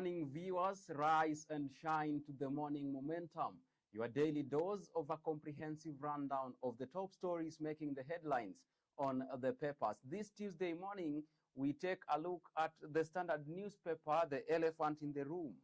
morning, viewers. Rise and shine to the morning momentum. Your daily dose of a comprehensive rundown of the top stories making the headlines on the papers. This Tuesday morning, we take a look at the Standard newspaper, the elephant in the room.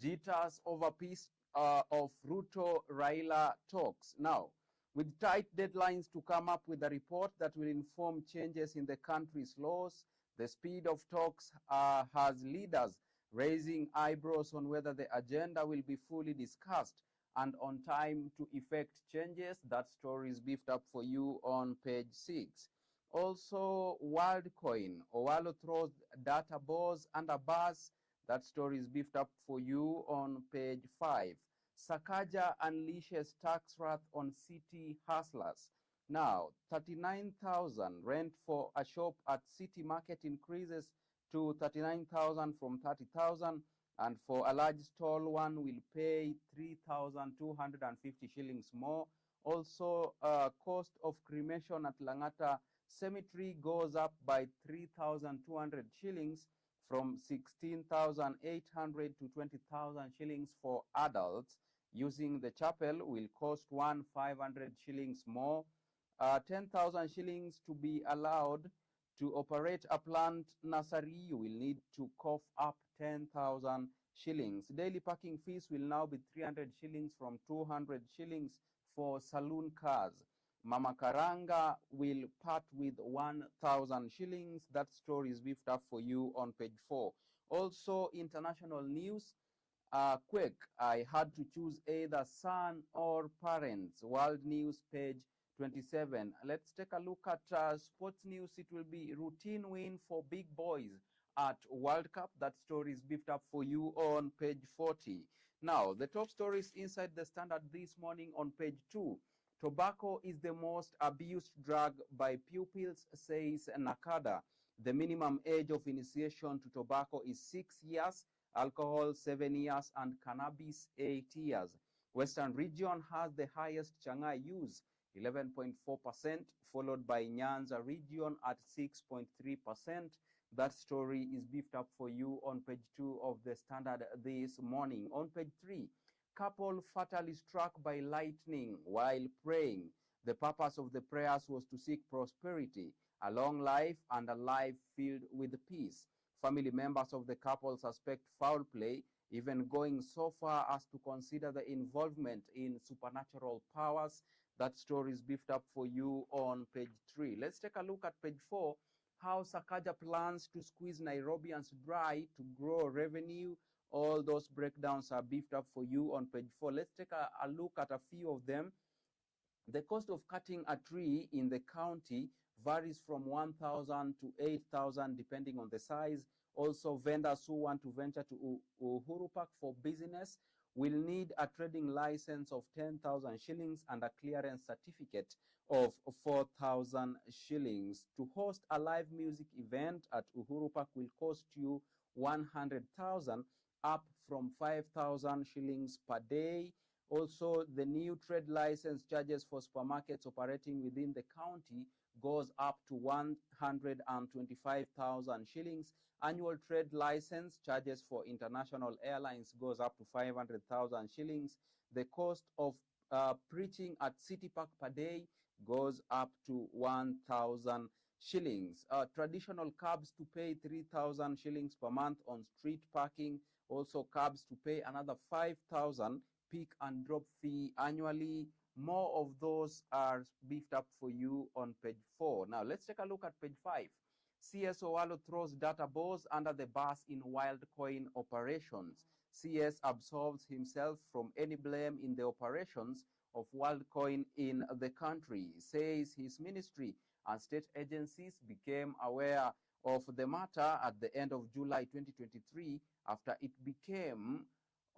Jitters over piece of Ruto Raila talks. Now, with tight deadlines to come up with a report that will inform changes in the country's laws, the speed of talks has leaders raising eyebrows on whether the agenda will be fully discussed and on time to effect changes. That story is beefed up for you on page 6. Also, WorldCoin, Owalo throws data bars under bus. That story is beefed up for you on page 5. Sakaja unleashes tax wrath on city hustlers. Now, 39,000 rent for a shop at City Market increases to 39,000 from 30,000, and for a large stall one will pay 3,250 shillings more. Also, cost of cremation at Langata Cemetery goes up by 3,200 shillings from 16,800 to 20,000 shillings for adults. Using the chapel will cost 500 shillings more. 10,000 shillings to be allowed to operate a plant nursery. You will need to cough up 10,000 shillings. Daily parking fees will now be 300 shillings from 200 shillings for saloon cars. Mama Karanga will part with 1,000 shillings. That story is beefed up for you on page 4. Also, international news. Quick, I had to choose either son or parents. World News, page 27. Let's take a look at sports news. It will be routine win for big boys at World Cup. That story is beefed up for you on page 40. Now, the top stories inside the Standard this morning on page 2. Tobacco is the most abused drug by pupils, says Nakada. The minimum age of initiation to tobacco is 6 years, alcohol 7 years, and cannabis 8 years. Western region has the highest Changai use, 11.4%, followed by Nyanza region at 6.3%. That story is beefed up for you on page 2 of the Standard this morning. On page 3, couple fatally struck by lightning while praying. The purpose of the prayers was to seek prosperity, a long life, and a life filled with peace. Family members of the couple suspect foul play, even going so far as to consider the involvement in supernatural powers. That story is beefed up for you on page 3. Let's take a look at page 4. How Sakaja plans to squeeze Nairobians dry to grow revenue. All those breakdowns are beefed up for you on page 4. Let's take a look at a few of them. The cost of cutting a tree in the county varies from 1,000 to 8,000 depending on the size. Also, vendors who want to venture to Uhuru Park for business will need a trading license of 10,000 shillings and a clearance certificate of 4,000 shillings. To host a live music event at Uhuru Park will cost you 100,000, up from 5,000 shillings per day. Also, the new trade license charges for supermarkets operating within the county goes up to 125,000 shillings. Annual trade license charges for international airlines goes up to 500,000 shillings. The cost of preaching at City Park per day goes up to 1,000 shillings. Traditional cabs to pay 3,000 shillings per month on street parking. Also, cabs to pay another 5,000 pick and drop fee annually. More of those are beefed up for you on page 4. Now, let's take a look at page 5. CS Owalo throws data bars under the bus in WorldCoin operations. CS absolves himself from any blame in the operations of WorldCoin in the country. Says his ministry and state agencies became aware of the matter at the end of July 2023 after it became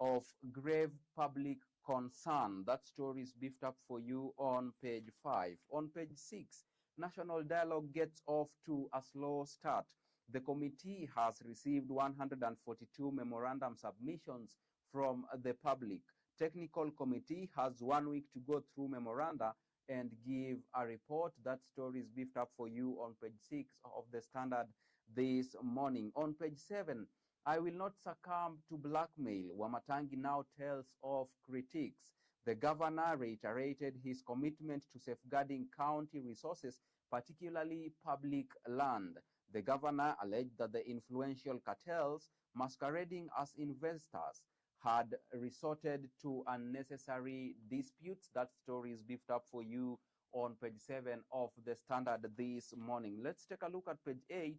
of grave public concern. That story is beefed up for you on page 5. On page 6, national dialogue gets off to a slow start. The committee has received 142 memorandum submissions from the public. Technical committee has 1 week to go through memoranda and give a report. That story is beefed up for you on page 6 of the Standard this morning. On page 7, I will not succumb to blackmail, Wamatangi now tells of critiques. The governor reiterated his commitment to safeguarding county resources, particularly public land. The governor alleged that the influential cartels, masquerading as investors, had resorted to unnecessary disputes. That story is beefed up for you on page 7 of the Standard this morning. Let's take a look at page 8.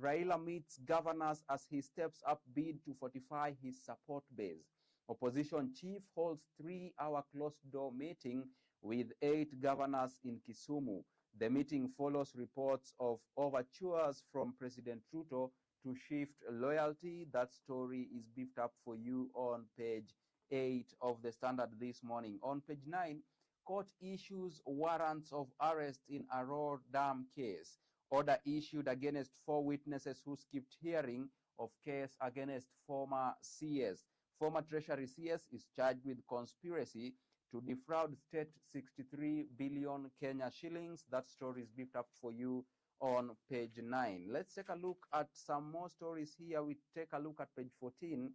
Raila meets governors as he steps up bid to fortify his support base. Opposition chief holds 3-hour closed-door meeting with 8 governors in Kisumu. The meeting follows reports of overtures from President Ruto to shift loyalty. That story is beefed up for you on page 8 of the Standard this morning. On page 9, court issues warrants of arrest in Aror Dam case. Order issued against 4 witnesses who skipped hearing of case against former CS. Former Treasury CS is charged with conspiracy to defraud state 63 billion Kenya shillings. That story is beefed up for you on page 9. Let's take a look at some more stories here. We take a look at page 14.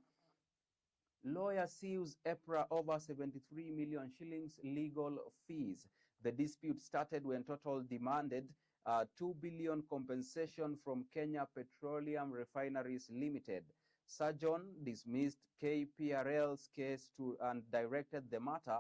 Lawyer sues EPRA over 73 million shillings legal fees. The dispute started when Total demanded 2 billion compensation from Kenya Petroleum Refineries Limited. Surgeon dismissed KPRL's case and directed the matter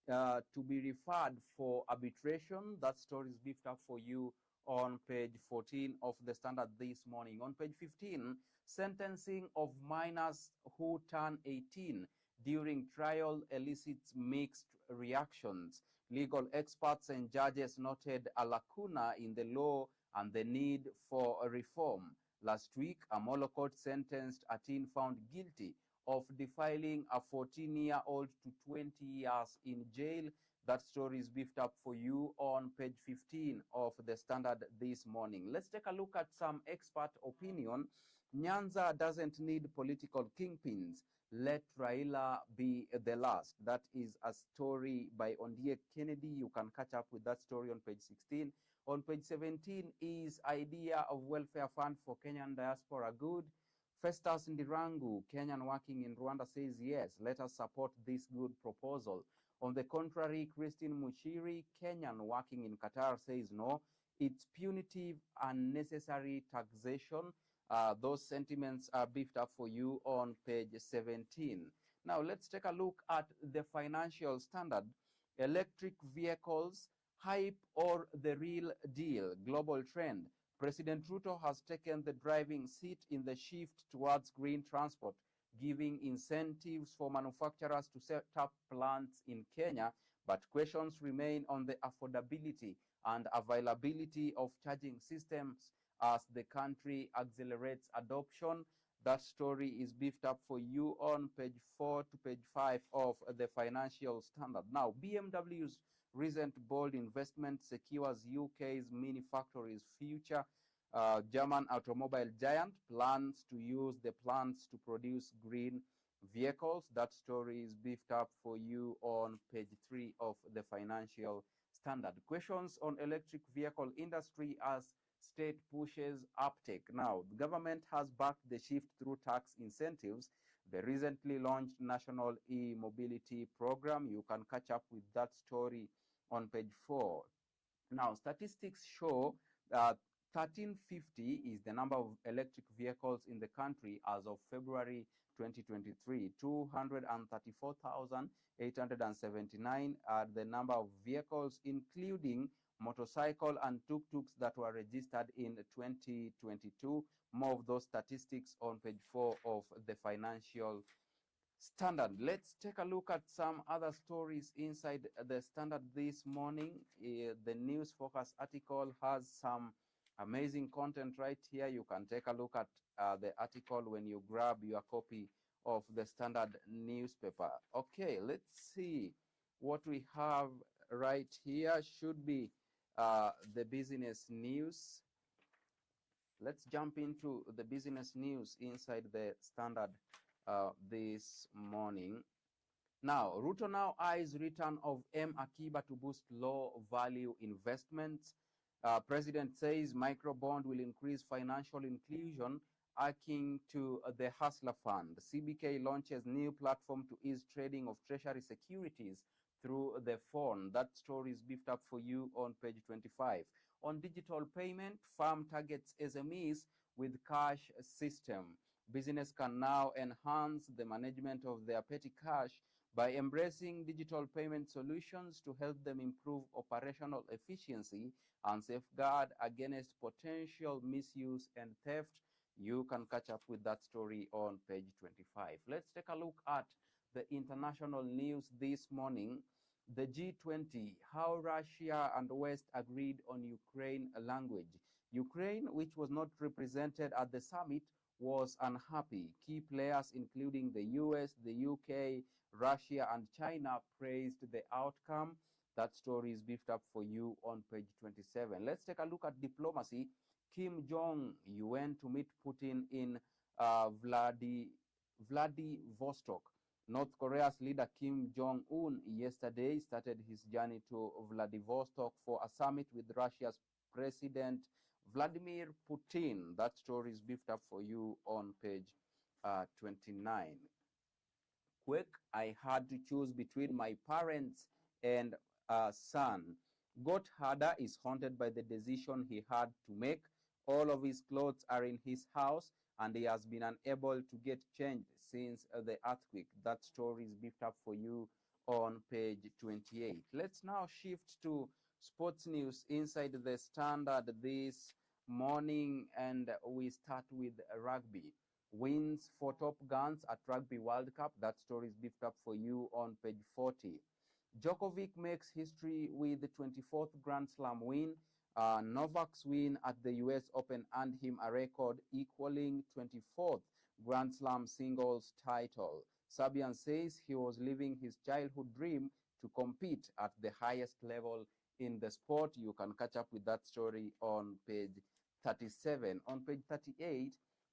to be referred for arbitration. That story is beefed up for you on page 14 of the Standard this morning. On page 15, sentencing of minors who turn 18 during trial elicits mixed reactions. Legal experts and judges noted a lacuna in the law and the need for a reform. Last week, a Molo court sentenced a teen found guilty of defiling a 14-year-old to 20 years in jail. That story is beefed up for you on page 15 of the Standard this morning. Let's take a look at some expert opinion. Nyanza doesn't need political kingpins. Let Raila be the last. That is a story by Ondie Kennedy. You can catch up with that story on page 16. On page 17 is idea of welfare fund for Kenyan diaspora good. Festus Ndirangu, Kenyan working in Rwanda, says yes, let us support this good proposal. On the contrary, Christine Muchiri, Kenyan working in Qatar, says no, it's punitive, unnecessary taxation. Those sentiments are beefed up for you on page 17. Now, let's take a look at the Financial Standard. Electric vehicles, hype or the real deal? Global trend. President Ruto has taken the driving seat in the shift towards green transport, giving incentives for manufacturers to set up plants in Kenya, but questions remain on the affordability and availability of charging systems as the country accelerates adoption. That story is beefed up for you on page 4 to page 5 of the Financial Standard. Now, BMW's recent bold investment secures UK's Mini Factory's future. German automobile giant plans to use the plants to produce green vehicles. That story is beefed up for you on page 3 of the Financial Standard. Questions on electric vehicle industry as state pushes uptake. Now, the government has backed the shift through tax incentives. The recently launched National E-Mobility Program. You can catch up with that story on page 4. Now, statistics show that 1350 is the number of electric vehicles in the country as of February 2023. 234,879 are the number of vehicles, including motorcycle and tuk-tuks that were registered in 2022. More of those statistics on page 4 of the Financial Standard. Let's take a look at some other stories inside the Standard this morning. The News Focus article has some amazing content right here. You can take a look at the article when you grab your copy of the Standard newspaper. Okay, let's see what we have right here. Should be the business news. Let's jump into the business news inside the Standard this morning. Now, Ruto now eyes return of M. Akiba to boost low value investments. President says microbond will increase financial inclusion akin to the Hustler Fund. CBK launches new platform to ease trading of treasury securities through the phone. That story is beefed up for you on page 25. On digital payment, farm targets SMEs with cash system. Business can now enhance the management of their petty cash by embracing digital payment solutions to help them improve operational efficiency and safeguard against potential misuse and theft. You can catch up with that story on page 25. Let's take a look at the international news this morning. The G20, how Russia and West agreed on Ukraine language. Ukraine, which was not represented at the summit, was unhappy. Key players, including the US, the UK, Russia, and China, praised the outcome. That story is beefed up for you on page 27. Let's take a look at diplomacy. Kim Jong-un to meet Putin in Vladivostok. North Korea's leader Kim Jong-un yesterday started his journey to Vladivostok for a summit with Russia's President Vladimir Putin. That story is beefed up for you on page 29. Quick, I had to choose between my parents and son. Goat herder is haunted by the decision he had to make. All of his clothes are in his house, and he has been unable to get changed since the earthquake. That story is beefed up for you on page 28. Let's now shift to sports news inside the Standard this morning, and we start with rugby. Wins for Top Guns at Rugby World Cup. That story is beefed up for you on page 40. Djokovic makes history with the 24th Grand Slam win. Novak's win at the US Open earned him a record equaling 24th Grand Slam singles title. Sabian says he was living his childhood dream to compete at the highest level in the sport. You can catch up with that story on page 37. On page 38,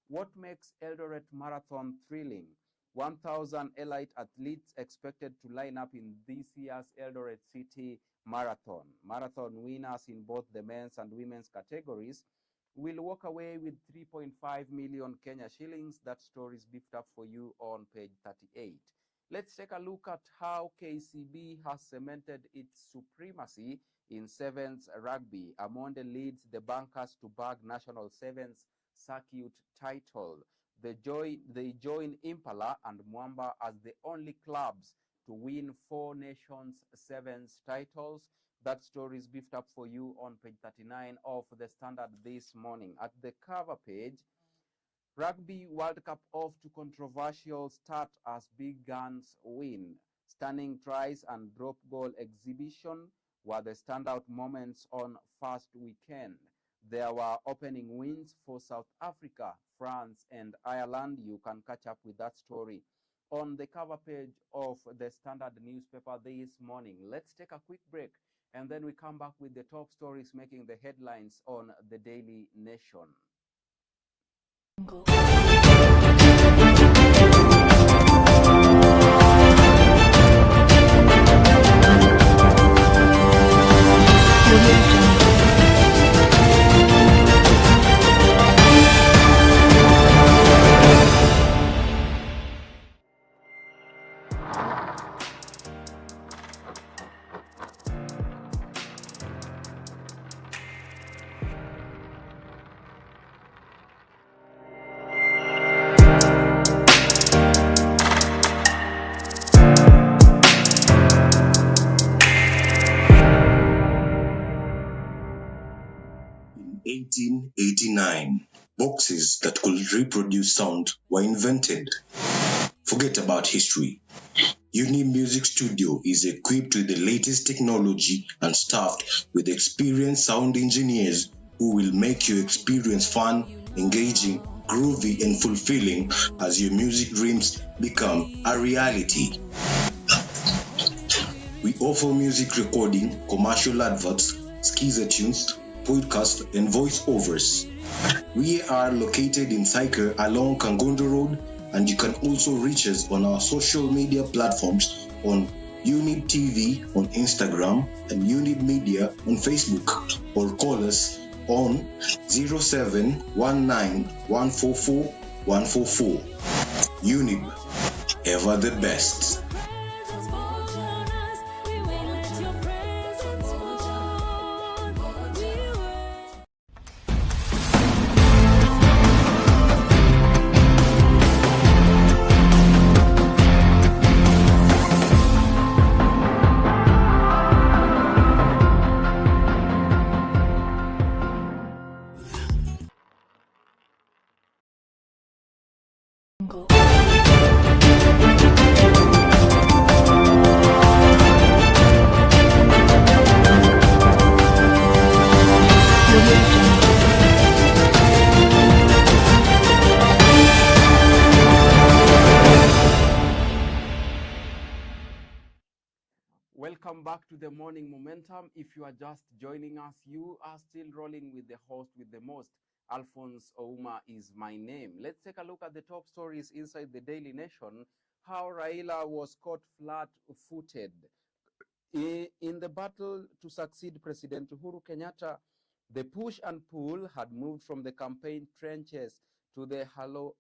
what makes Eldoret Marathon thrilling? 1,000 elite athletes expected to line up in this year's Eldoret City Marathon. Marathon winners in both the men's and women's categories will walk away with 3.5 million Kenya shillings. That story is beefed up for you on page 38. Let's take a look at how KCB has cemented its supremacy in sevens rugby. Amonde leads the Bankers to bag national sevens circuit title. They join Impala and Mwamba as the only clubs to win 4 Nations Sevens titles. That story is beefed up for you on page 39 of the Standard this morning. At the cover page, Rugby World Cup off to controversial start as Big Guns win. Stunning tries and drop goal exhibition were the standout moments on first weekend. There were opening wins for South Africa, France, and Ireland. You can catch up with that story on the cover page of the Standard newspaper this morning. Let's take a quick break, and then we come back with the top stories making the headlines on the Daily Nation. In 1889, boxes that could reproduce sound were invented. Forget about history. Younib Music Studio is equipped with the latest technology and staffed with experienced sound engineers who will make your experience fun, engaging, groovy, and fulfilling as your music dreams become a reality. We offer music recording, commercial adverts, skeezer tunes, podcast, and voiceovers. We are located in Syker along Kangondo Road, and you can also reach us on our social media platforms on Younib TV on Instagram and Younib Media on Facebook, or call us on 0719144144. Younib, ever the best. Welcome back to the Morning Momentum. If you are just joining us, you are still rolling with the host with the most. Alfonsoh Ouma is my name. Let's take a look at the top stories inside the Daily Nation. How Raila was caught flat-footed. In the battle to succeed President Uhuru Kenyatta, the push and pull had moved from the campaign trenches to the hallowed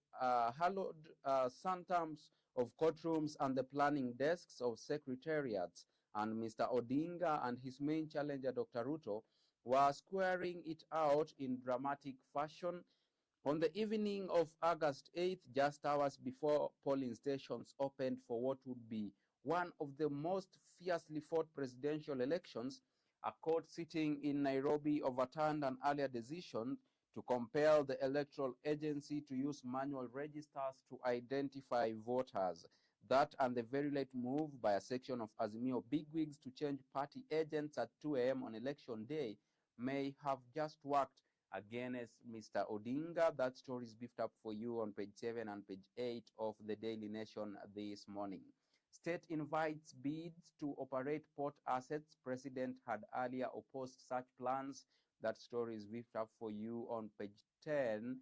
sanctums of courtrooms and the planning desks of secretariats. And Mr. Odinga and his main challenger, Dr. Ruto, were squaring it out in dramatic fashion. On the evening of August 8th, just hours before polling stations opened for what would be one of the most fiercely fought presidential elections, a court sitting in Nairobi overturned an earlier decision to compel the electoral agency to use manual registers to identify voters. That and the very late move by a section of Azimio bigwigs to change party agents at 2 a.m. on election day may have just worked against Mr. Odinga. That story is beefed up for you on page 7 and page 8 of the Daily Nation this morning. State invites bids to operate port assets. President had earlier opposed such plans. That story is beefed up for you on page 10.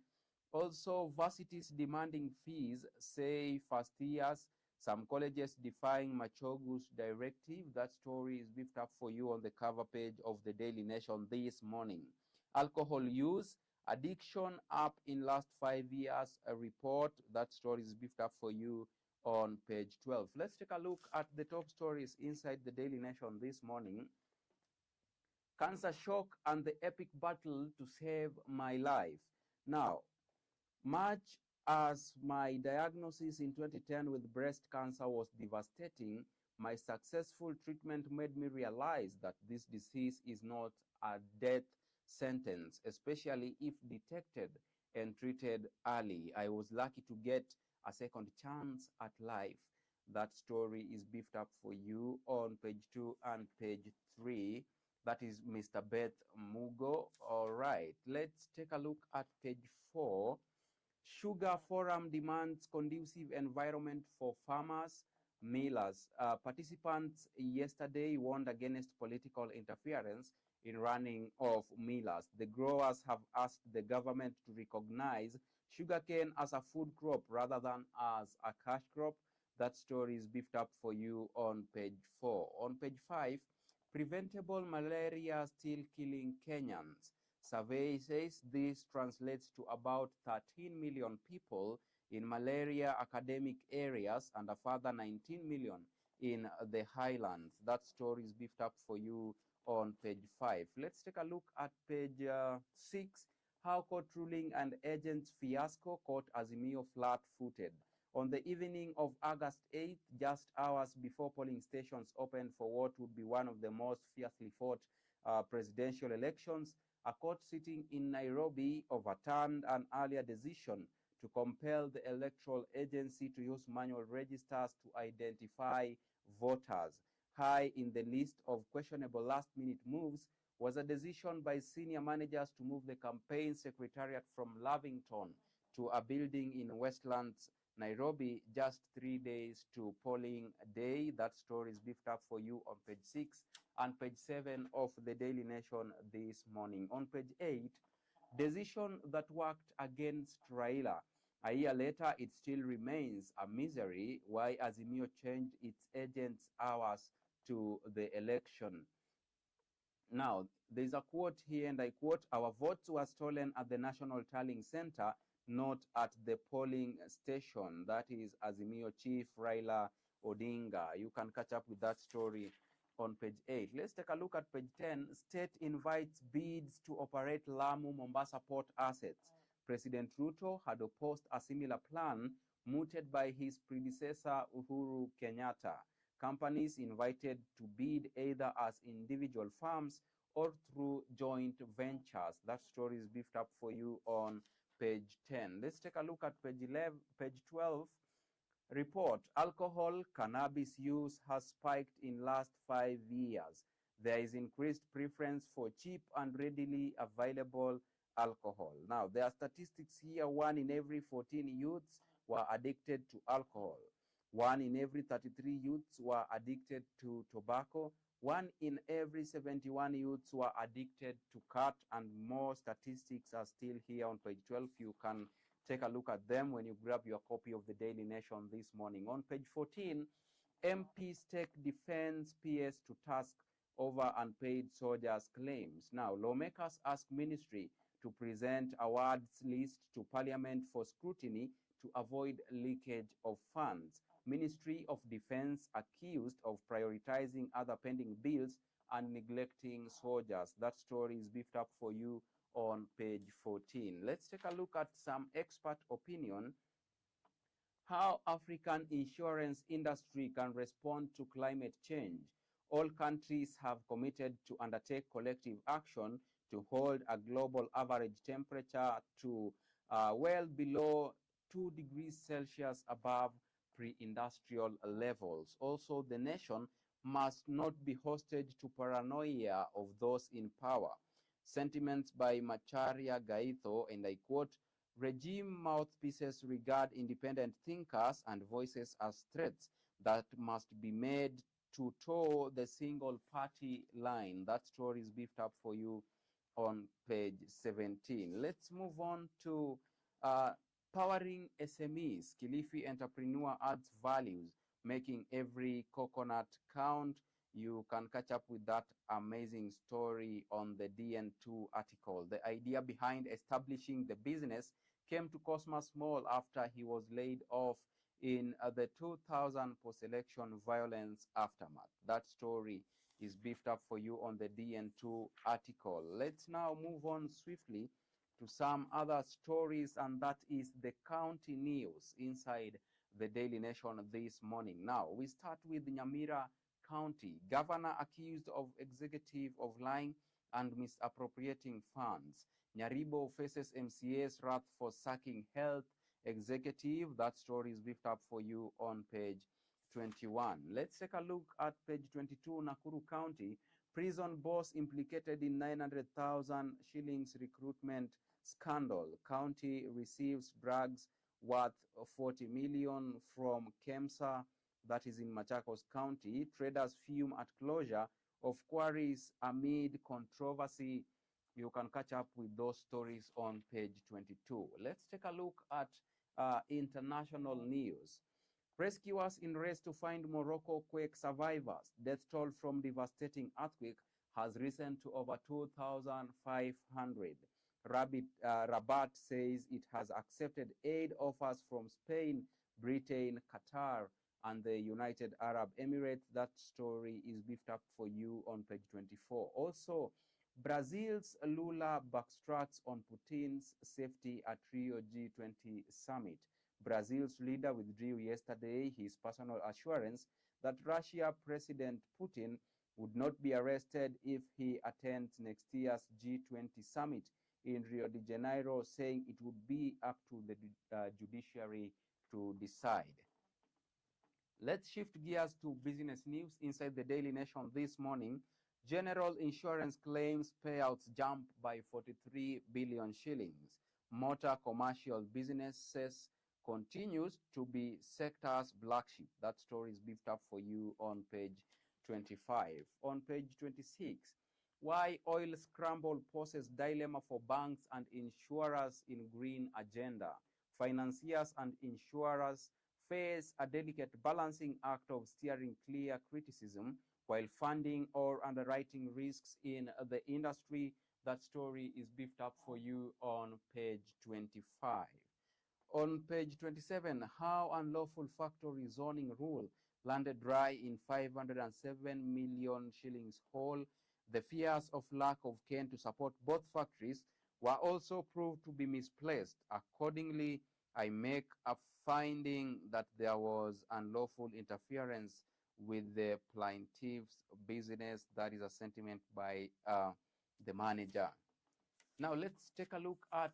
Also, varsities demanding fees, say first years. Some colleges defying Machogu's directive. That story is beefed up for you on the cover page of the Daily Nation this morning. Alcohol use, addiction up in last 5 years, a report. That story is beefed up for you on page 12. Let's take a look at the top stories inside the Daily Nation this morning. Cancer shock and the epic battle to save my life. Now, much as my diagnosis in 2010 with breast cancer was devastating, my successful treatment made me realize that this disease is not a death sentence, especially if detected and treated early. I was lucky to get a second chance at life. That story is beefed up for you on page 2 and page 3. That is Mr. Beth Mugo. All right, let's take a look at page 4. Sugar Forum demands conducive environment for farmers, millers. Participants yesterday warned against political interference in running of millers. The growers have asked the government to recognize sugarcane as a food crop rather than as a cash crop. That story is beefed up for you on page 4. On page 5, preventable malaria still killing Kenyans. Survey says this translates to about 13 million people in malaria academic areas and a further 19 million in the highlands. That story is beefed up for you on page 5. Let's take a look at page 6. How court ruling and agents fiasco caught Azimio flat-footed. On the evening of August 8th, just hours before polling stations opened for what would be one of the most fiercely fought presidential elections, a court sitting in Nairobi overturned an earlier decision to compel the electoral agency to use manual registers to identify voters. High in the list of questionable last-minute moves was a decision by senior managers to move the campaign secretariat from Lavington to a building in Westlands, Nairobi, just 3 days to polling day. That story is beefed up for you on page 6 and page 7 of the Daily Nation this morning. On page 8, decision that worked against Raila. A year later, it still remains a misery why Azimio changed its agents' hours to the election. Now, there's a quote here, and I quote, "Our votes were stolen at the National Tallying Center, not at the polling station." That is Azimio Chief Raila Odinga. You can catch up with that story on page 8. Let's take a look at page 10. State invites bids to operate Lamu Mombasa port assets. President Ruto had opposed a similar plan mooted by his predecessor Uhuru Kenyatta. Companies invited to bid either as individual firms or through joint ventures. That story is beefed up for you on page 10. Let's take a look at page 12. Report, alcohol, cannabis use has spiked in last 5 years. There is increased preference for cheap and readily available alcohol. Now, there are statistics here. 1 in every 14 youths were addicted to alcohol. 1 in every 33 youths were addicted to tobacco. 1 in every 71 youths were addicted to cat, and more statistics are still here on page 12. You can take a look at them when you grab your copy of the Daily Nation this morning. On page 14, MPs take defense PS to task over unpaid soldiers' claims. Now, lawmakers ask ministry to present awards list to Parliament for scrutiny to avoid leakage of funds. Ministry of Defense accused of prioritizing other pending bills and neglecting soldiers. That story is beefed up for you on page 14. Let's take a look at some expert opinion. How African insurance industry can respond to climate change. All countries have committed to undertake collective action to hold a global average temperature to well below 2 degrees Celsius above pre-industrial levels. Also, the nation must not be hostage to paranoia of those in power. Sentiments by Macharia Gaitho, and I quote, regime mouthpieces regard independent thinkers and voices as threats that must be made to toe the single party line. That story is beefed up for you on page 17. Let's move on to powering SMEs. Kilifi entrepreneur adds values, making every coconut count. You can catch up with that amazing story on the DN2 article. The idea behind establishing the business came to Cosmas Small after he was laid off in the 2000 post-election violence aftermath. That story is beefed up for you on the DN2 article. Let's now move on swiftly to some other stories, and that is the county news inside the Daily Nation this morning. Now, we start with Nyamira County. Governor accused of executive of lying and misappropriating funds. Nyaribo faces MCA's wrath for sacking health executive. That story is beefed up for you on page 21. Let's take a look at page 22, Nakuru County. Prison boss implicated in 900,000 shillings recruitment scandal. County receives drugs worth 40 million from KEMSA, that is in Machakos County. Traders fume at closure of quarries amid controversy. You can catch up with those stories on page 22. Let's take a look at international news. Rescuers in race to find Morocco quake survivors. Death toll from devastating earthquake has risen to over 2,500. Rabat says it has accepted aid offers from Spain, Britain, Qatar, and the United Arab Emirates. That story is beefed up for you on page 24. Also, Brazil's Lula backtracks on Putin's safety at Rio G20 summit. Brazil's leader withdrew yesterday his personal assurance that Russia President Putin would not be arrested if he attends next year's G20 summit in Rio de Janeiro, saying it would be up to the judiciary to decide. Let's shift gears to business news inside the Daily Nation this morning. General insurance claims payouts jump by 43 billion shillings. Motor commercial businesses continues to be sector's black sheep. That story is beefed up for you on page 25. On page 26, why oil scramble poses dilemma for banks and insurers in green agenda. Financiers and insurers face a delicate balancing act of steering clear criticism while funding or underwriting risks in the industry. That story is beefed up for you on page 25. On page 27, how unlawful factory zoning rule landed dry in 507 million shillings hole. The fears of lack of cane to support both factories were also proved to be misplaced. Accordingly, I make a finding that there was unlawful interference with the plaintiff's business. That is a sentiment by the manager. Now let's take a look at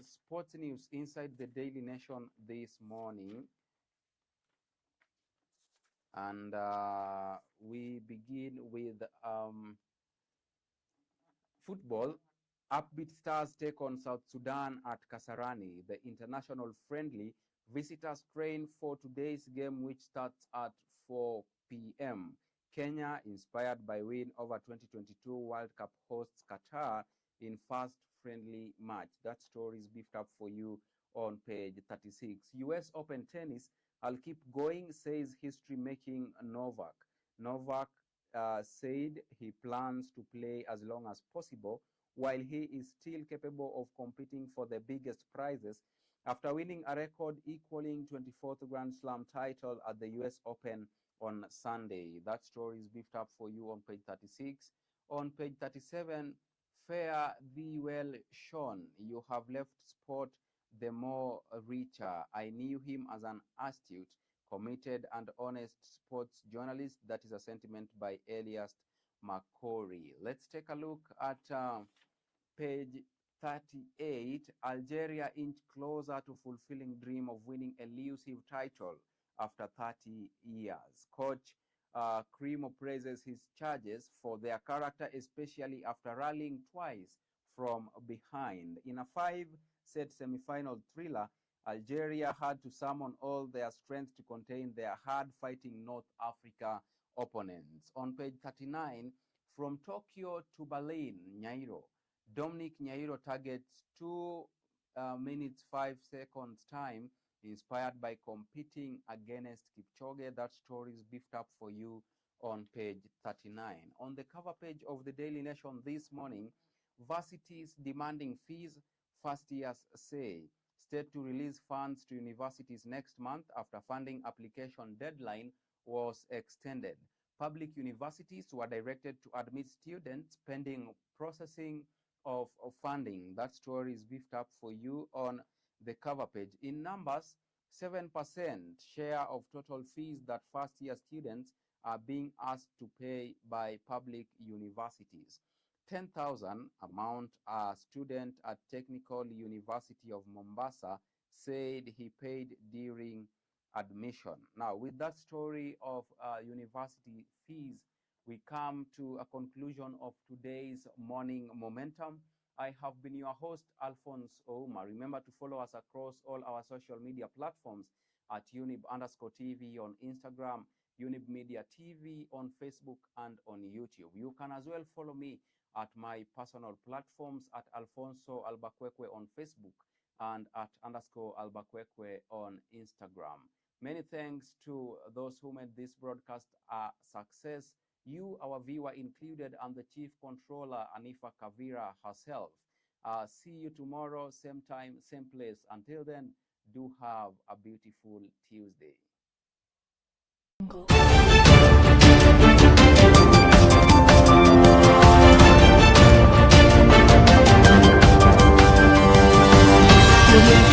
sports news inside the Daily Nation this morning. And we begin with football. Upbeat Stars take on South Sudan at Kasarani. The international friendly visitors train for today's game, which starts at 4 p.m. Kenya, inspired by win over 2022 World Cup hosts Qatar in first friendly match. That story is beefed up for you on page 36. US Open tennis, I'll keep going, says history-making Novak. Novak said he plans to play as long as possible while he is still capable of competing for the biggest prizes after winning a record equaling 24th Grand Slam title at the US Open on Sunday. That story is beefed up for you on page 36. On page 37, fare thee well, Sean. You have left sport the more richer. I knew him as an astute, committed and honest sports journalist. That is a sentiment by Elias Makori. Let's take a look at page 38. Algeria inch closer to fulfilling dream of winning elusive title after 30 years. Coach Cremo praises his charges for their character, especially after rallying twice from behind. In a 5-set semi-final thriller, Algeria had to summon all their strength to contain their hard-fighting North Africa opponents. On page 39, from Tokyo to Berlin, Nyairo. Dominic Nyairo targets 2 minutes 5 seconds time, inspired by competing against Kipchoge. That story is beefed up for you on page 39. On the cover page of the Daily Nation this morning, varsities demanding fees, first years say. State to release funds to universities next month after funding application deadline was extended. Public universities were directed to admit students pending processing of funding. That story is beefed up for you on the cover page. In numbers, 7% share of total fees that first-year students are being asked to pay by public universities. 10,000 amount a student at Technical University of Mombasa said he paid during admission. Now, with that story of university fees, we come to a conclusion of today's morning momentum. I have been your host, Alfonsoh Ouma. Remember to follow us across all our social media platforms at Younib_TV on Instagram, Younib Media TV on Facebook and on YouTube. You can as well follow me at my personal platforms at Alfonsoh Albakwekwe on Facebook and at _Albakwekwe on Instagram. Many thanks to those who made this broadcast a success. You, our viewer included, and the Chief Controller, Anifa Kavira herself. See you tomorrow, same time, same place. Until then, do have a beautiful Tuesday. Thank you.